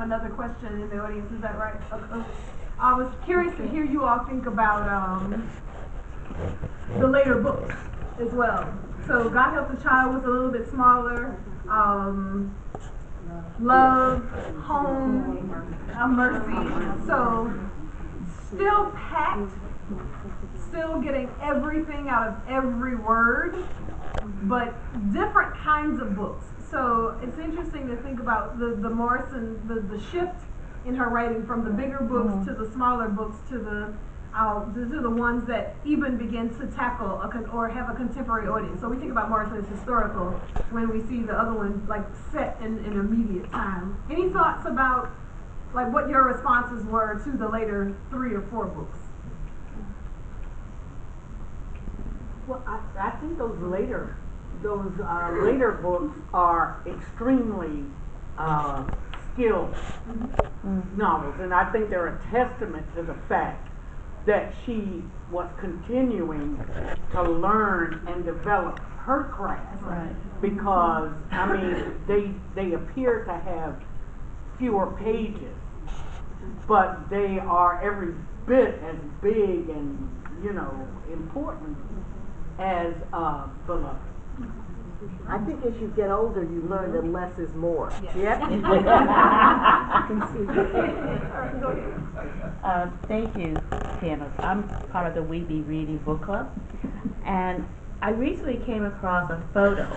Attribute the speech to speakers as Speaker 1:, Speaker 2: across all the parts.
Speaker 1: have another question in the audience, is that right? Okay. I was curious to hear you all think about the later books as well. So God Help the Child was a little bit smaller. Love, Home, Mercy. So still packed, still getting everything out of every word, but different kinds of books. So it's interesting to think about the Morrison, the shift in her writing from the bigger books to the smaller books to the ones that even begin to tackle or have a contemporary audience. So we think about Morrison as historical when we see the other one like set in immediate time. Any thoughts about like what your responses were to the later 3 or 4 books?
Speaker 2: Well, I think those later books are extremely skilled novels, and I think they're a testament to the fact that she was continuing to learn and develop her craft.
Speaker 3: Right.
Speaker 2: Because I mean, they appear to have fewer pages, but they are every bit as big and important as Beloved.
Speaker 4: I think as you get older, you learn that less is more.
Speaker 2: Yep.
Speaker 3: Thank you, Candace. I'm part of the We Be Reading book club, and I recently came across a photo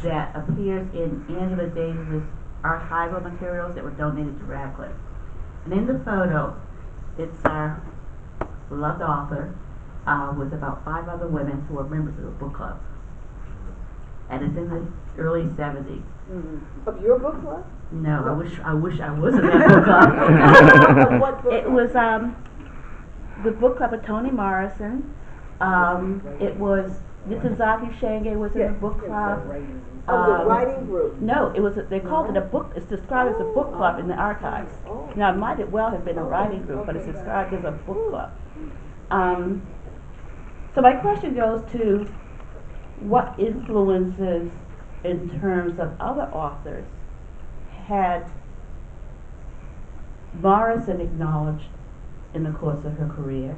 Speaker 3: that appears in Angela Davis's archival materials that were donated to Radcliffe. And in the photo, it's our beloved author with about 5 other women who are members of the book club. And it's in the early 70s.
Speaker 4: Of your book club?
Speaker 3: No, I wish I was in that book club.
Speaker 4: What book
Speaker 3: It was the book club of Toni Morrison. It was Nitazaki Shange was in the book club.
Speaker 4: The writing group?
Speaker 3: No, it was. They called it a book. It's described as a book club in the archives. Now it might well have been a writing group, but it's described as a book club. So my question goes to what influences in terms of other authors had Morrison acknowledged in the course of her career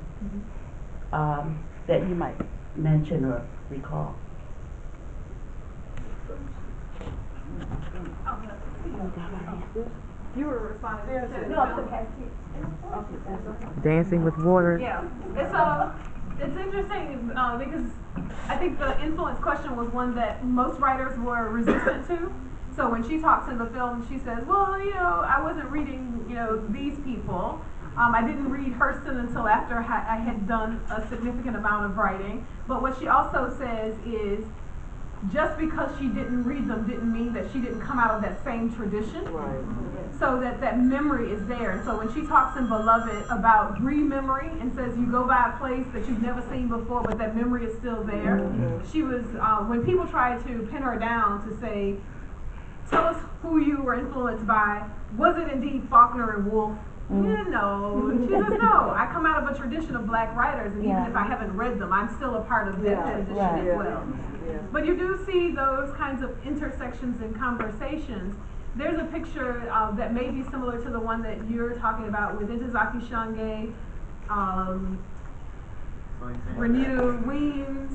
Speaker 3: that you might mention or recall?
Speaker 1: You were responding to
Speaker 4: No,
Speaker 1: okay.
Speaker 5: Dancing with Water.
Speaker 1: Yeah, it's interesting because I think the influence question was one that most writers were resistant to. So when she talks in the film, she says, well, I wasn't reading, these people. I didn't read Hurston until after I had done a significant amount of writing. But what she also says is, just because she didn't read them didn't mean that she didn't come out of that same tradition.
Speaker 4: Right.
Speaker 1: So that memory is there. And so when she talks in Beloved about re-memory and says you go by a place that you've never seen before, but that memory is still there, she was, when people tried to pin her down to say, tell us who you were influenced by, was it indeed Faulkner and Woolf? Yeah, no. She says, no, I come out of a tradition of black writers, and even if I haven't read them, I'm still a part of that tradition as well.
Speaker 4: Yeah.
Speaker 1: But you do see those kinds of intersections in conversations. There's a picture that may be similar to the one that you're talking about with Ntozake Shange, Renita Weems,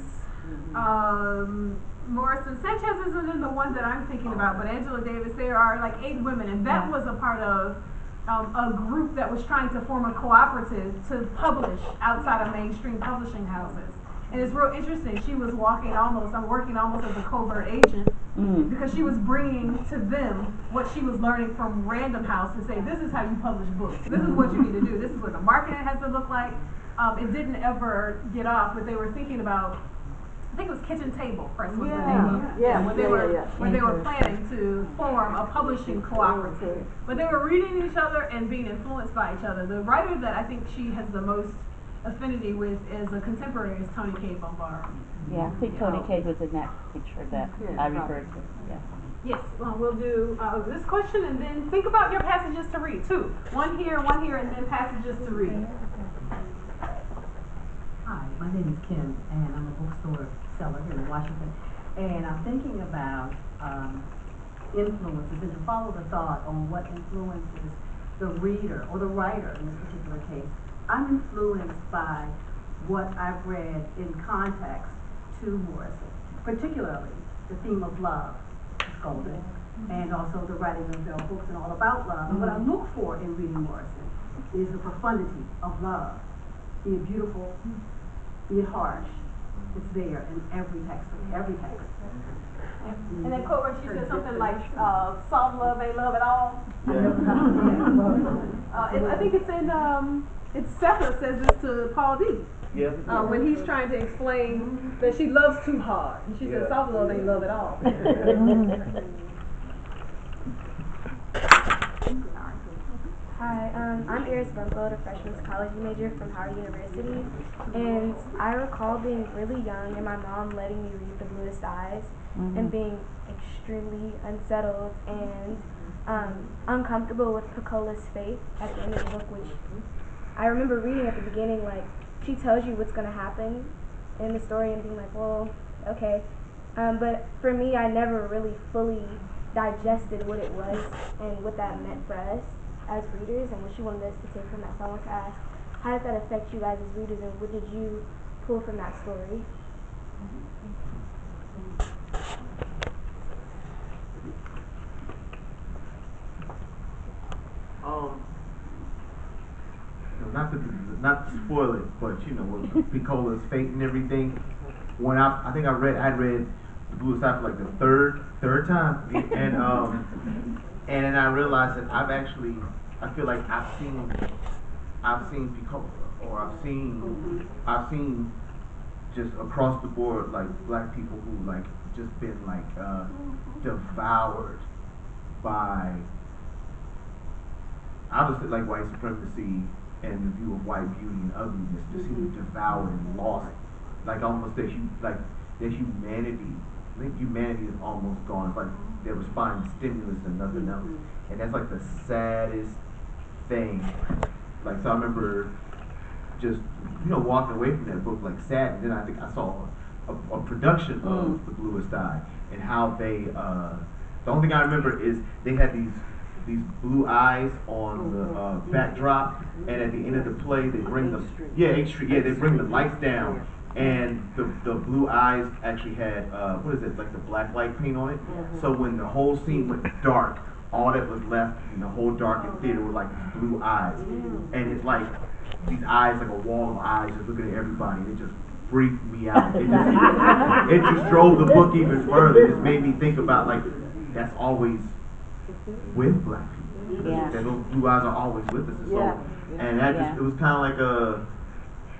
Speaker 1: Morrison. Sanchez isn't in the one that I'm thinking about, but Angela Davis, there are like 8 women, and that was a part of a group that was trying to form a cooperative to publish outside of mainstream publishing houses. And it's real interesting. She was working almost as a covert agent because she was bringing to them what she was learning from Random House to say, this is how you publish books. This is what you need to do. This is what the marketing has to look like. It didn't ever get off, but they were thinking about, I think it was Kitchen Table Press was the name of it. When they were planning to form a publishing cooperative. But they were reading each other and being influenced by each other. The writer that I think she has the most affinity with as a contemporary is Toni Cade Bombara.
Speaker 3: Yeah, I think Toni Cade was in that picture that I referred to. Yeah.
Speaker 1: Yes, well, we'll do this question and then think about your passages to read too. One here, and then passages to read.
Speaker 6: Hi, my name is Kim, and I'm a bookstore seller here in Washington. And I'm thinking about influences and to follow the thought on what influences the reader or the writer in this particular case. I'm influenced by what I've read in context to Morrison, particularly the theme of love is golden, and also the writing of their books and all about love. And what I look for in reading Morrison is the profundity of love, be it beautiful, be it harsh. It's there in every text,
Speaker 1: And that quote where she said something like, soft love ain't love at all. I think it's in, it's Sefer says this to Paul D.
Speaker 5: Yeah.
Speaker 1: When he's trying to explain that she loves too hard. And she said soft love ain't love at all.
Speaker 7: Hi, I'm Iris Bumbold, a freshman psychology major from Howard University, and I recall being really young and my mom letting me read The Bluest Eyes and being extremely unsettled and uncomfortable with Picola's fate at the end of the book, which I remember reading at the beginning, like, she tells you what's going to happen in the story and being like, well, okay, but for me, I never really fully digested what it was and what that meant for us as readers and what she wanted us to take from that. So I want to ask, how did that affect you guys as readers, and what did you pull from that story?
Speaker 5: Not to spoil it, but you know, with Piccola's fate and everything. When I think I'd read The Bluest Eye for like the third time, and then I realized that I feel like I've seen Piccola, or I've seen just across the board, like, black people who like just been like devoured by, I'll just say, like, white supremacy and the view of white beauty and ugliness, just seem devoured and lost, like almost their humanity. I think humanity is almost gone. It's like they was finding stimulus and nothing else, and that's like the saddest thing. Like, so I remember just, you know, walking away from that book like sad, and then I think I saw a production of The Bluest Eye, and how they the only thing I remember is they had these blue eyes on the backdrop, and at the end of the play they bring the they bring the lights down, and the blue eyes actually had what is it, like the black light paint on it. So when the whole scene went dark, all that was left in the whole darkened theater were like these blue eyes, and it's like these eyes, like a wall of eyes just looking at everybody. It just freaked me out. It just drove the book even further. It just made me think about, like, that's always with black people.
Speaker 3: Yeah.
Speaker 5: That those blue eyes are always with us. And so, and that just, it was kind of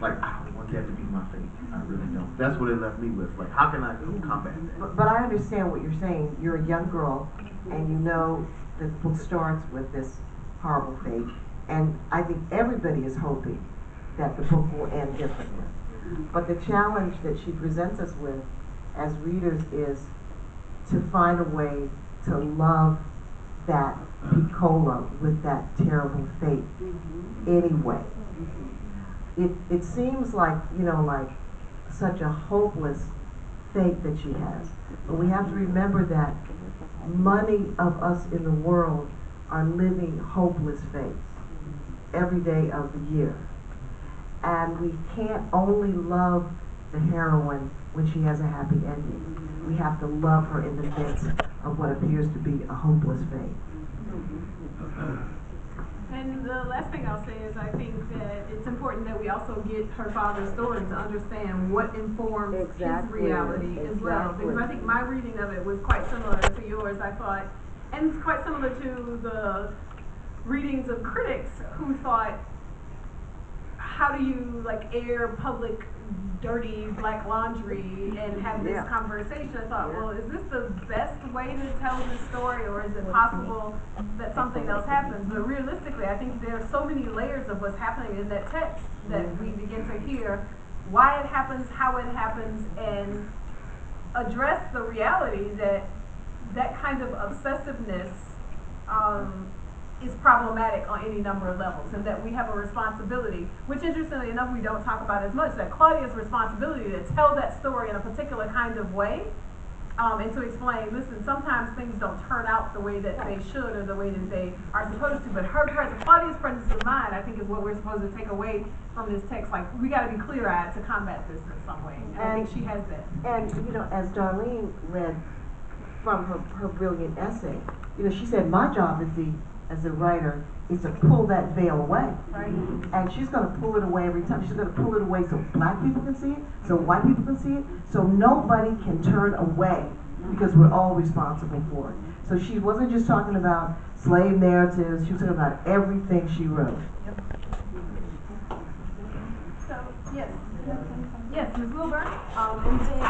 Speaker 5: like I don't want that to be my fate. I really don't. That's what it left me with. Like, how can I combat that?
Speaker 4: But I understand what you're saying. You're a young girl, and you know the book starts with this horrible fate, and I think everybody is hoping that the book will end differently. But the challenge that she presents us with as readers is to find a way to love that Piccola with that terrible fate anyway. It seems like, you know, like such a hopeless fate that she has. But we have to remember that many of us in the world are living hopeless fates every day of the year. And we can't only love the heroine when she has a happy ending. We have to love her in the midst of what appears to be a hopeless fate.
Speaker 1: And the last thing I'll say is I think that it's important that we also get her father's story to understand what informs his reality as well. Because I think my reading of it was quite similar to yours, I thought, and it's quite similar to the readings of critics who thought, how do you like air public dirty black laundry and have this conversation? I thought, well, is this the best way to tell this story, or is it possible that something else happens? But realistically, I think there are so many layers of what's happening in that text that we begin to hear why it happens, how it happens, and address the reality that that kind of obsessiveness is problematic on any number of levels, and that we have a responsibility, which interestingly enough we don't talk about as much, that Claudia's responsibility to tell that story in a particular kind of way and to explain, listen, sometimes things don't turn out the way that they should or the way that they are supposed to, but her presence, Claudia's presence of mind, I think is what we're supposed to take away from this text. Like, we gotta be clear-eyed to combat this in some way, and I think she has been.
Speaker 4: And, you know, as Darlene read from her brilliant essay, you know, she said, my job as a writer is to pull that veil away.
Speaker 1: Right.
Speaker 4: And she's gonna pull it away every time. She's gonna pull it away so black people can see it, so white people can see it, so nobody can turn away, because we're all responsible for it. So she wasn't just talking about slave narratives, she was talking about everything she wrote.
Speaker 1: Yep. So, yes. Yes, Ms. Wilburn. And then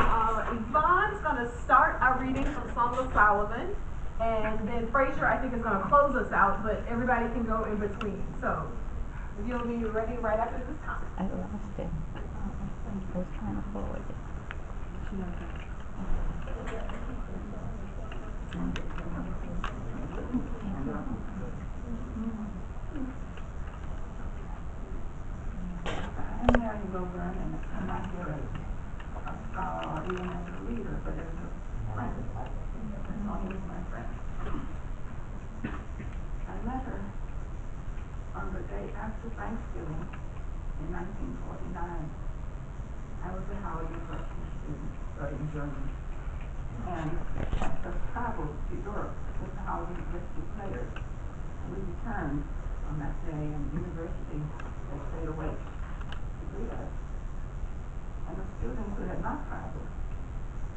Speaker 1: Yvonne's gonna start our reading from Song of Solomon. And then Frazier, I think, is going to close us out, but everybody can go in between. So, you'll be ready right after this time.
Speaker 3: I lost it. I was trying to forward it.
Speaker 8: I'm Mary Wilburn, and I'm not here as a scholar or even as a reader, but as a friend. Toni is my friend. I met her on the day after Thanksgiving in 1949. I was a Howard University student studying German, and had just traveled to Europe with the Howard University players. We returned on that day, and the university had stayed awake to greet us. And the students who had not traveled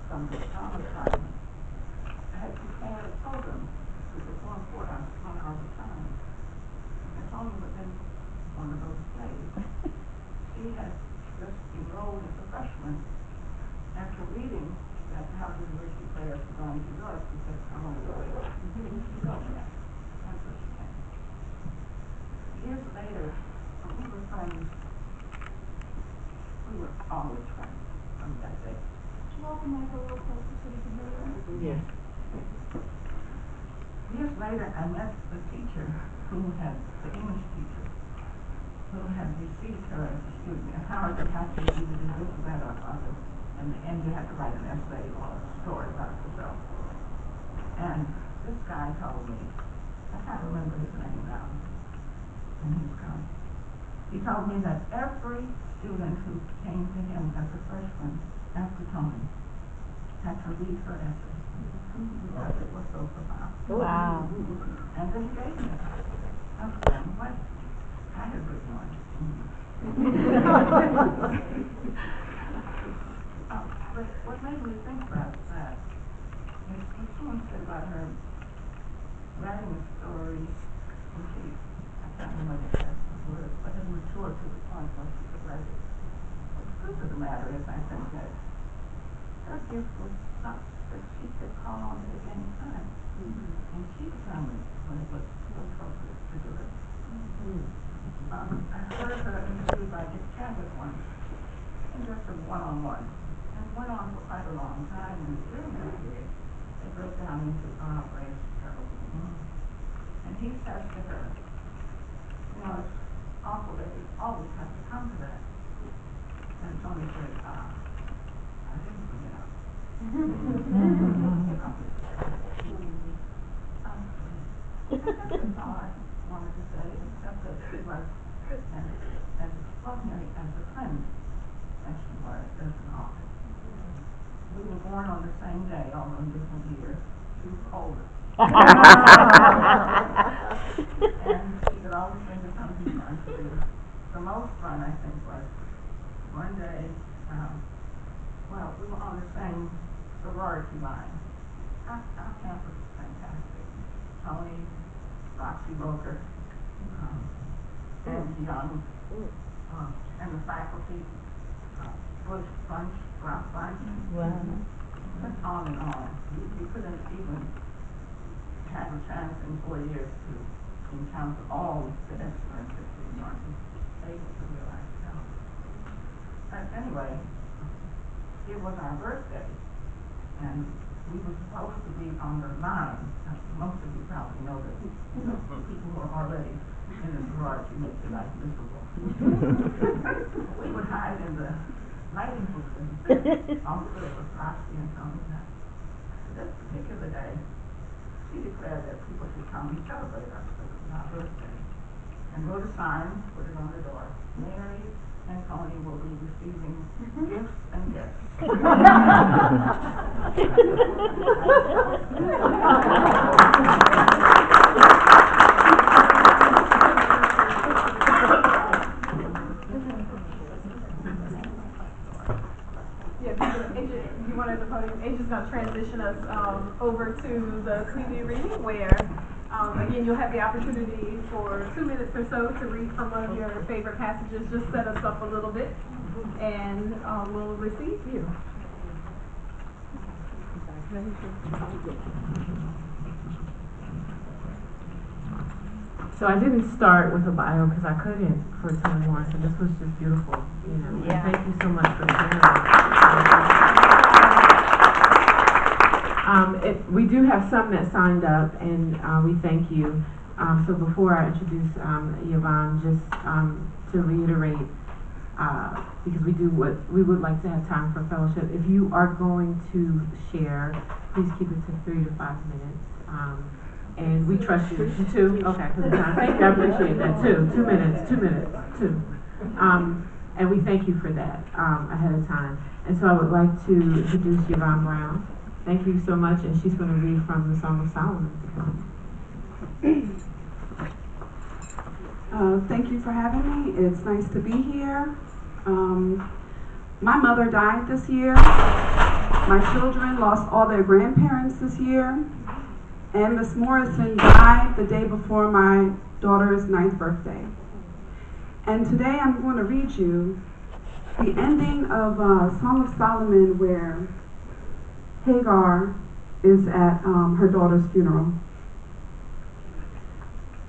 Speaker 8: from the summer time had prepared a program to perform for us on our return. And Toni was in one of those plays. She had just enrolled as a freshman. After reading that the Howard University players were going to Europe, she said, "Come on, go away." She told me that. And so she came. Years later, we were friends. We were always friends from that day. Welcome, Michael, real close so you can hear it.
Speaker 2: Yes.
Speaker 8: Years later, I met the teacher who had, the English teacher, who had received her as a student. And Howard had to either do this or that or other. In the end, you had to write an essay or a story about yourself. And this guy told me, I can't remember his name now, and he's gone. He told me that every student who came to him as a freshman after Toni had to read her essay. Because it was so profound.
Speaker 3: Wow.
Speaker 8: And then he gave me it. I was blown away. I had written one. But what made me think about that is what someone said about her writing a story, and she, I can't remember the exact words, but had matured to the point where she could write it. The truth of the matter is, I think that her gift was such that she could call on it at any time. And she determined when it was appropriate to do it. I heard her interviewed by Dick Cavett once, and just a one-on-one, and went on for quite a long time, and during that period, they broke down into Grace terrible. And he says to her, you know, it's awful that we always have to come to that. And Toni said, I didn't bring it up. That's all I wanted to say, except that she was as extraordinary as a friend as she was as an author. We were born on the same day, although in different years. She was older. And she could always think of something fun to do. The most fun, I think, was one day, well, we were on the same sorority line. Our campus was fantastic. Toni, Roxy Roker, Ed Young, and the faculty, Bush Bunch, Ralph Bunch, and on and on. You couldn't even have a chance in 4 years to encounter all the excellence that you weren't able to realize. But anyway, it was our birthday, and we were supposed to be on the line. Most of you probably know that people who are already in the sorority make their life miserable. We would hide in the lighting booth and also it was Roxy and Toni. this particular day, she declared that people should come and celebrate us because it's our birthday. And wrote a sign, put it on the door. Mary and Toni will be receiving gifts and gifts.
Speaker 1: You wanted the podium. Asia's going to transition us over to the CD reading where, again, you'll have the opportunity for 2 minutes or so to read from one of your favorite passages. Just set us up a little bit, and we'll receive you.
Speaker 9: So I didn't start with a bio because I couldn't for Toni Morrison. This was just beautiful, you know.
Speaker 3: Yeah.
Speaker 9: And thank you so much for sharing. We do have some that signed up, and we thank you. So before I introduce Yvonne, just to reiterate, because we would like to have time for fellowship. If you are going to share, please keep it to 3 to 5 minutes. And we trust you. 2? Okay, thank you, I appreciate that. 2 minutes, 2 minutes, 2. And we thank you for that ahead of time. And so I would like to introduce Yvonne Brown. Thank you so much, and she's going to read from the Song of Solomon.
Speaker 10: Thank you for having me. It's nice to be here. My mother died this year. My children lost all their grandparents this year. And Miss Morrison died the day before my daughter's 9th birthday. And today I'm going to read you the ending of Song of Solomon, where Hagar is at her daughter's funeral.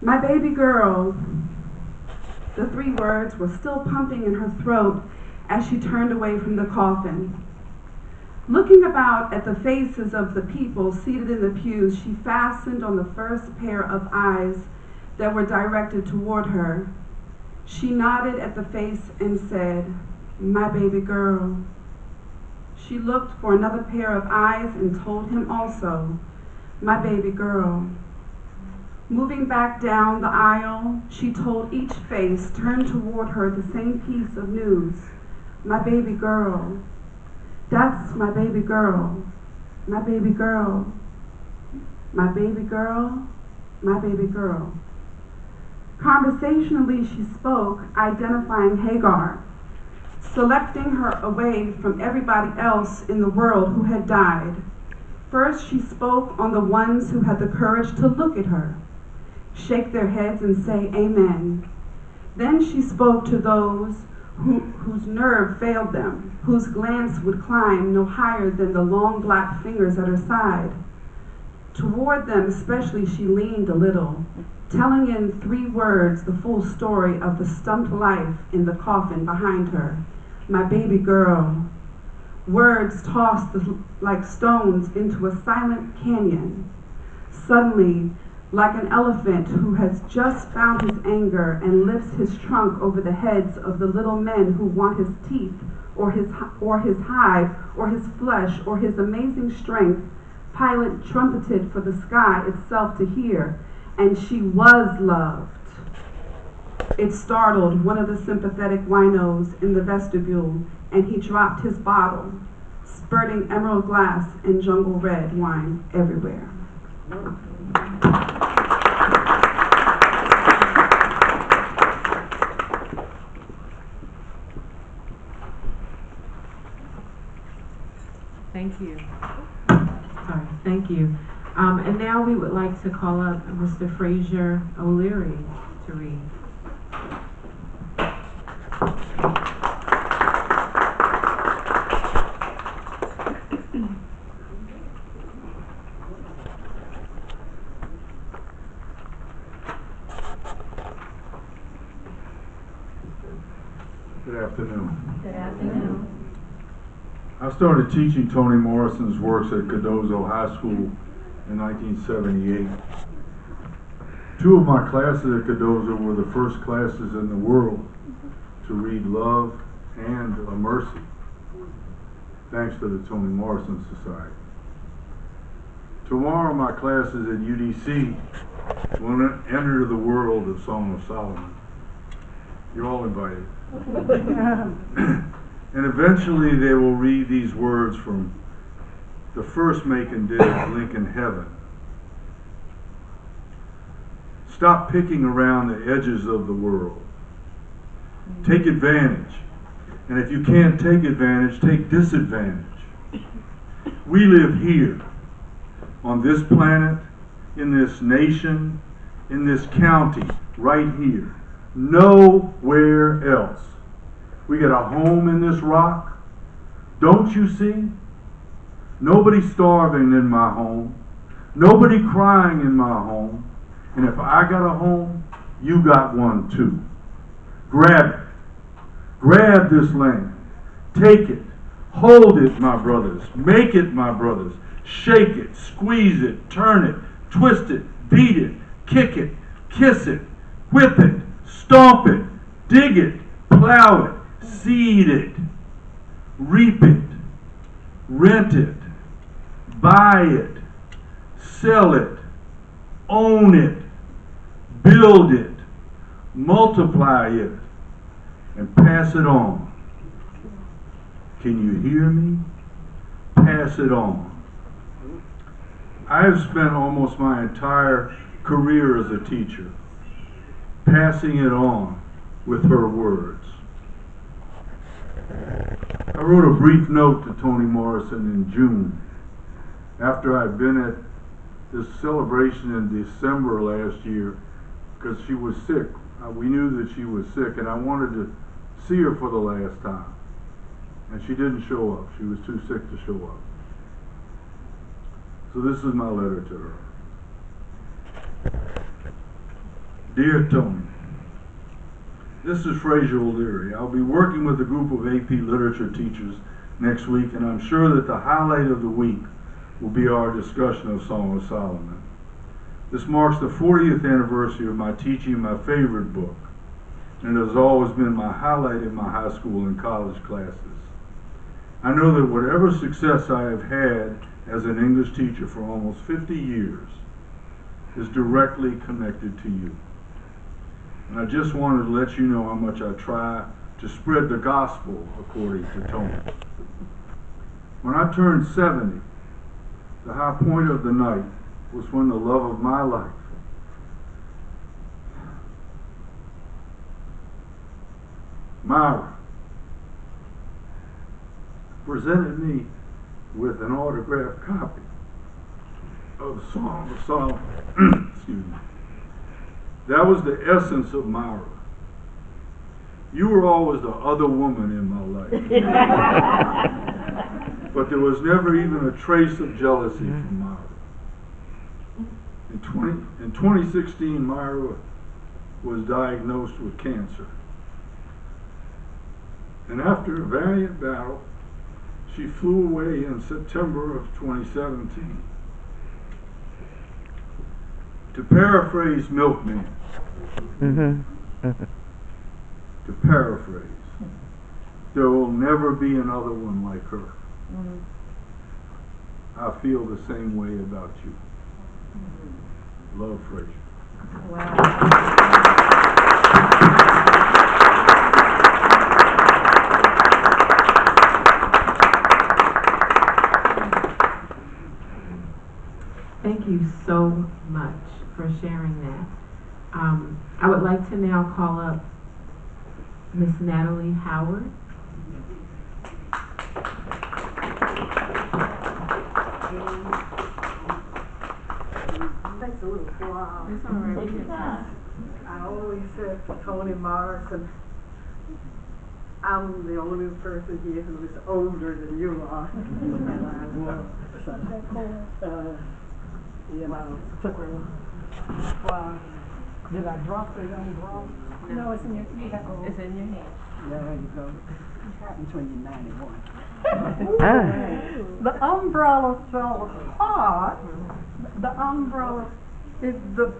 Speaker 10: My baby girl, the 3 words were still pumping in her throat as she turned away from the coffin. Looking about at the faces of the people seated in the pews, she fastened on the first pair of eyes that were directed toward her. She nodded at the face and said, "My baby girl." She looked for another pair of eyes and told him also, "My baby girl." Moving back down the aisle, she told each face turned toward her the same piece of news, "My baby girl. That's my baby girl. My baby girl. My baby girl. My baby girl." Conversationally, she spoke, identifying Hagar, selecting her away from everybody else in the world who had died. First, she spoke on the ones who had the courage to look at her, shake their heads and say amen. Then she spoke to those whose nerve failed them, whose glance would climb no higher than the long black fingers at her side. Toward them especially she leaned a little, telling in 3 words the full story of the stumped life in the coffin behind her. "My baby girl." Words tossed like stones into a silent canyon. Suddenly, like an elephant who has just found his anger and lifts his trunk over the heads of the little men who want his teeth or his hide or his flesh or his amazing strength, Pilate trumpeted for the sky itself to hear, and she was loved. It startled one of the sympathetic winos in the vestibule, and he dropped his bottle, spurting emerald glass and jungle red wine everywhere.
Speaker 9: Thank you. Sorry, thank you. And now we would like to call up Mr. Fraser O'Leary to read.
Speaker 11: Good afternoon.
Speaker 3: Good afternoon.
Speaker 11: I started teaching Toni Morrison's works at Cardozo High School in 1978. 2 of my classes at Cardozo were the first classes in the world to read Love and A Mercy, thanks to the Toni Morrison Society. Tomorrow my classes at UDC will enter the world of Song of Solomon. You're all invited. And eventually they will read these words from the first Macon did at Lincoln Heaven. Stop picking around the edges of the world. Take advantage. And if you can't take advantage, take disadvantage. We live here, on this planet, in this nation, in this county, right here. Nowhere else. We got a home in this rock. Don't you see? Nobody starving in my home. Nobody crying in my home. And if I got a home, you got one too. Grab it. Grab this land. Take it. Hold it, my brothers. Make it, my brothers. Shake it. Squeeze it. Turn it. Twist it. Beat it. Kick it. Kiss it. Whip it. Stomp it. Dig it. Plow it. Seed it. Reap it. Rent it. Buy it. Sell it. Own it. Build it. Multiply it. And pass it on. Can you hear me? Pass it on. I have spent almost my entire career as a teacher passing it on with her words. I wrote a brief note to Toni Morrison in June after I'd been at this celebration in December last year because she was sick. We knew that she was sick and I wanted to see her for the last time. And she didn't show up. She was too sick to show up. So this is my letter to her. Dear Toni, this is Fraser O'Leary. I'll be working with a group of AP literature teachers next week, and I'm sure that the highlight of the week will be our discussion of Song of Solomon. This marks the 40th anniversary of my teaching my favorite book, and it has always been my highlight in my high school and college classes. I know that whatever success I have had as an English teacher for almost 50 years is directly connected to you. And I just wanted to let you know how much I try to spread the gospel according to Toni. When I turned 70, the high point of the night was when the love of my life, Myra, presented me with an autographed copy of Song of Solomon. Excuse me. That was the essence of Myra. You were always the other woman in my life. But there was never even a trace of jealousy from Myra. In 2016, Myra was diagnosed with cancer. And after a valiant battle, she flew away in September of 2017. To paraphrase Milkman, to paraphrase, there will never be another one like her. I feel the same way about you. Love, Fraser.
Speaker 3: Wow.
Speaker 9: Thank you so much for sharing that. I would like to now call up Miss Natalie Howard.
Speaker 2: Takes a little while.
Speaker 9: It's all right. Take your time.
Speaker 2: I always said to Toni Morrison, I'm the only person here who is older than you are. You know, took her. Wow. Did I drop it on drop?
Speaker 6: No, it's in your,
Speaker 9: It's in your hand.
Speaker 2: There you go. Happens when you're 91. The umbrella fell apart. The umbrella, the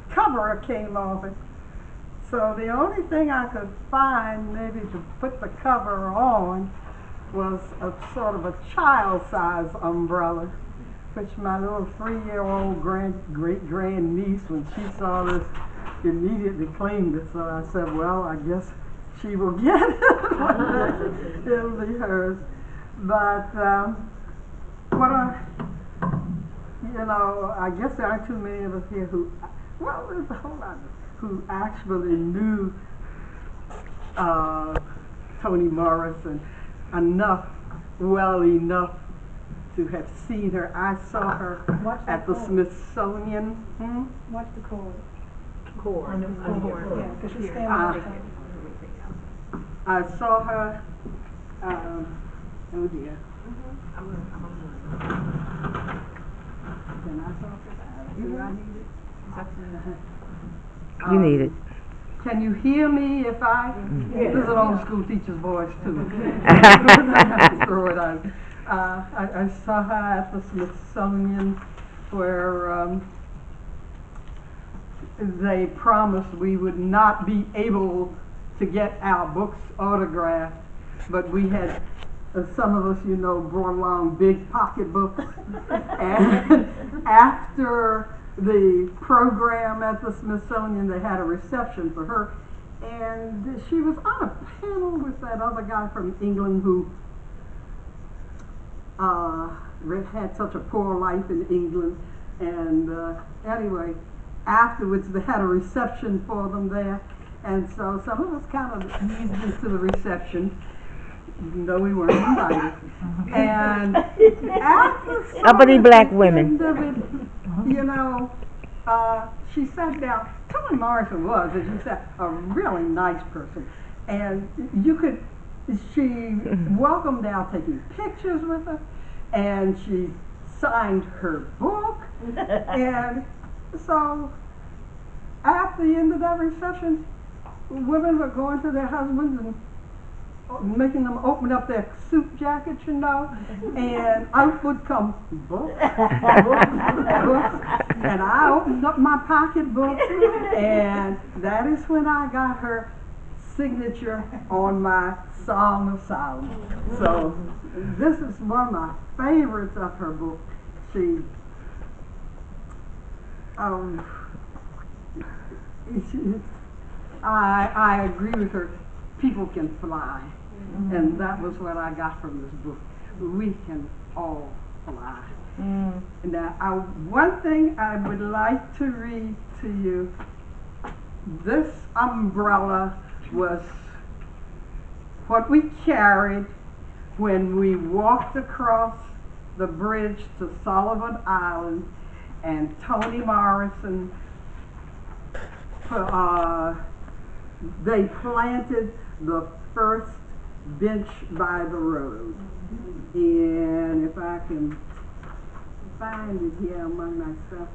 Speaker 2: cover came off it. So the only thing I could find maybe to put the cover on was a sort of a child-size umbrella.
Speaker 12: which my little 3-year-old great-grand niece, when she saw this, immediately claimed it. So I said, well, I guess she will get it. It'll be hers. But I guess there aren't too many of us here who, well, there's a whole lot of us who actually knew Toni Morrison enough to have seen her. I saw her at the Smithsonian.
Speaker 6: Watch the cord.
Speaker 12: Yeah,
Speaker 6: because she's standing on
Speaker 12: I saw her, oh dear. Can I talk about it? Do I need it?
Speaker 3: You need it.
Speaker 12: Can you hear me if I? This is an old school teacher's voice too. Throw it out. I saw her at the Smithsonian where they promised we would not be able to get our books autographed, but we had, some of us, brought along big pocketbooks. And after the program at the Smithsonian, they had a reception for her, and she was on a panel with that other guy from England who had such a poor life in England. And anyway, afterwards they had a reception for them there, and so some of us kind of eased into the reception, even though we weren't invited. And after
Speaker 3: Uppity black women.
Speaker 12: She sat down. Toni Morrison was, as you said, a really nice person, and she welcomed our taking pictures with her, and she signed her book. And so at the end of that reception, women were going to their husbands and making them open up their suit jackets, and out would come books, and I opened up my pocketbook, and that is when I got her signature on my Song of Solomon. So this is one of my favorites of her book. I agree with her. People can fly, and that was what I got from this book. We can all fly. Now, one thing I would like to read to you. This umbrella was what we carried when we walked across the bridge to Sullivan Island, and Toni Morrison, they planted the first bench by the road. And if I can find it here among my stuff.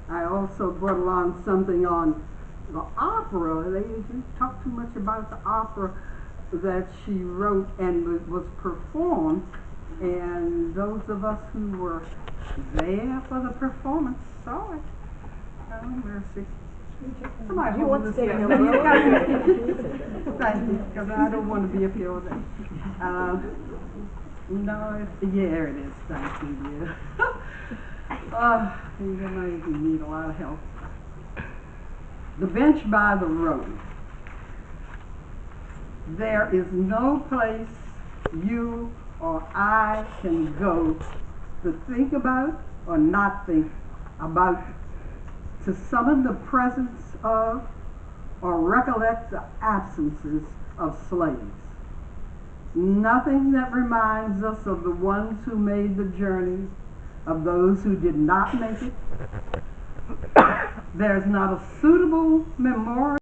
Speaker 12: I also brought along something on the opera. They didn't talk too much about the opera that she wrote and was performed. And those of us who were there for the performance saw it. Oh, mercy. Somebody
Speaker 6: You want to say
Speaker 12: Thank you, because I don't want to be up here all day. No, yeah, it is. Thank you, dear. You need a lot of help. The bench by the road. There is no place you or I can go to think about or not think about, to summon the presence of or recollect the absences of slaves. Nothing that reminds us of the ones who made the journey, of those who did not make it. There's not a suitable memorial